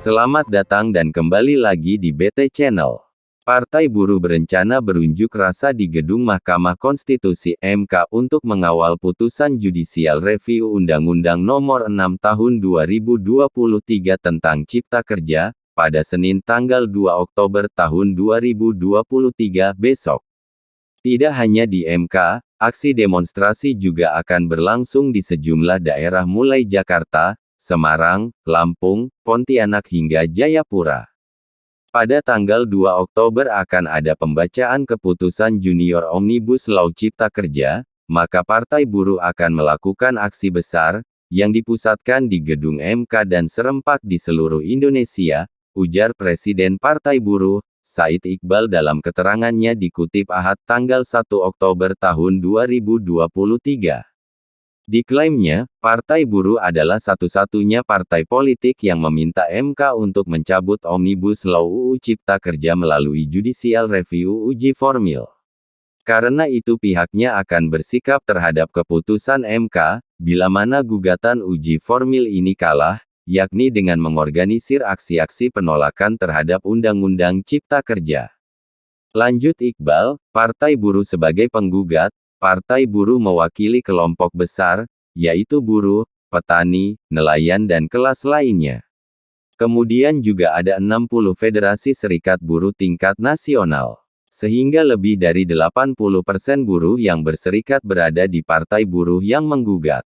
Selamat datang dan kembali lagi di BT Channel. Partai Buruh berencana berunjuk rasa di Gedung Mahkamah Konstitusi (MK) untuk mengawal putusan Judicial Review Undang-Undang Nomor 6 Tahun 2023 tentang Cipta Kerja, pada Senin tanggal 2 Oktober tahun 2023 besok. Tidak hanya di MK, aksi demonstrasi juga akan berlangsung di sejumlah daerah mulai Jakarta, Semarang, Lampung, Pontianak hingga Jayapura. Pada tanggal 2 Oktober akan ada pembacaan keputusan Junior Omnibus Law Cipta Kerja, maka Partai Buruh akan melakukan aksi besar, yang dipusatkan di Gedung MK dan serempak di seluruh Indonesia, ujar Presiden Partai Buruh, Said Iqbal dalam keterangannya dikutip Ahad tanggal 1 Oktober tahun 2023. Diklaimnya, Partai Buruh adalah satu-satunya partai politik yang meminta MK untuk mencabut Omnibus Law UU Cipta Kerja melalui Judicial Review uji formil. Karena itu pihaknya akan bersikap terhadap keputusan MK, bila mana gugatan uji formil ini kalah, yakni dengan mengorganisir aksi-aksi penolakan terhadap Undang-Undang Cipta Kerja. Lanjut Iqbal, Partai Buruh sebagai penggugat, Partai Buruh mewakili kelompok besar, yaitu buruh, petani, nelayan dan kelas lainnya. Kemudian juga ada 60 federasi serikat buruh tingkat nasional. Sehingga lebih dari 80% buruh yang berserikat berada di Partai Buruh yang menggugat.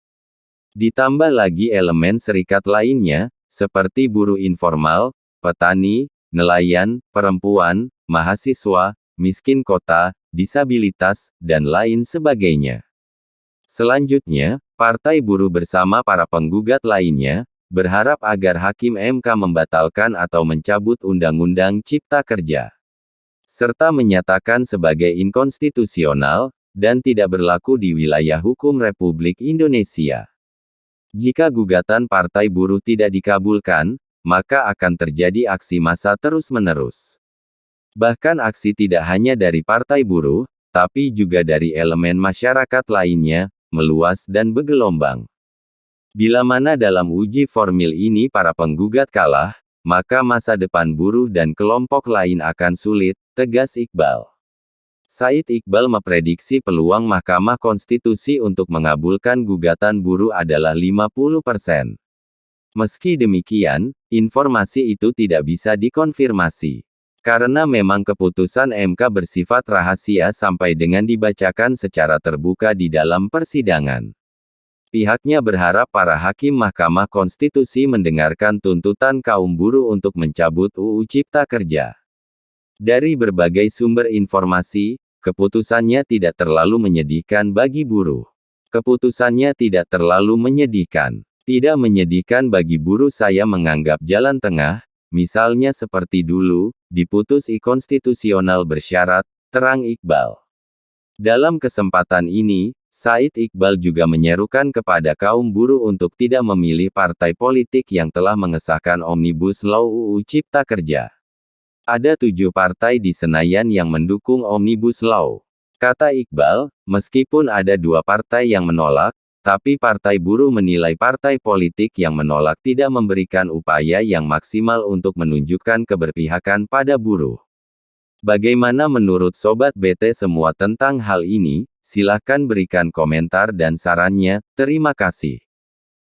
Ditambah lagi elemen serikat lainnya, seperti buruh informal, petani, nelayan, perempuan, mahasiswa, miskin kota, disabilitas, dan lain sebagainya. Selanjutnya, Partai Buruh bersama para penggugat lainnya, berharap agar Hakim MK membatalkan atau mencabut Undang-Undang Cipta Kerja. Serta menyatakan sebagai inkonstitusional, dan tidak berlaku di wilayah hukum Republik Indonesia. Jika gugatan Partai Buruh tidak dikabulkan, maka akan terjadi aksi massa terus-menerus. Bahkan aksi tidak hanya dari Partai Buruh, tapi juga dari elemen masyarakat lainnya, meluas dan bergelombang. Bila mana dalam uji formil ini para penggugat kalah, maka masa depan buruh dan kelompok lain akan sulit, tegas Iqbal. Said Iqbal memprediksi peluang Mahkamah Konstitusi untuk mengabulkan gugatan buruh adalah 50%. Meski demikian, informasi itu tidak bisa dikonfirmasi. Karena memang keputusan MK bersifat rahasia sampai dengan dibacakan secara terbuka di dalam persidangan. Pihaknya berharap para hakim Mahkamah Konstitusi mendengarkan tuntutan kaum buruh untuk mencabut UU Cipta Kerja. Dari berbagai sumber informasi, keputusannya tidak terlalu menyedihkan bagi buruh. Keputusannya tidak terlalu menyedihkan. Tidak menyedihkan bagi buruh, saya menganggap jalan tengah, misalnya seperti dulu, diputus inkonstitusional bersyarat, terang Iqbal. Dalam kesempatan ini, Said Iqbal juga menyerukan kepada kaum buruh untuk tidak memilih partai politik yang telah mengesahkan Omnibus Law UU Cipta Kerja. Ada 7 partai di Senayan yang mendukung Omnibus Law. Kata Iqbal, meskipun ada 2 partai yang menolak, tapi Partai Buruh menilai partai politik yang menolak tidak memberikan upaya yang maksimal untuk menunjukkan keberpihakan pada buruh. Bagaimana menurut Sobat BT semua tentang hal ini? Silahkan berikan komentar dan sarannya. Terima kasih.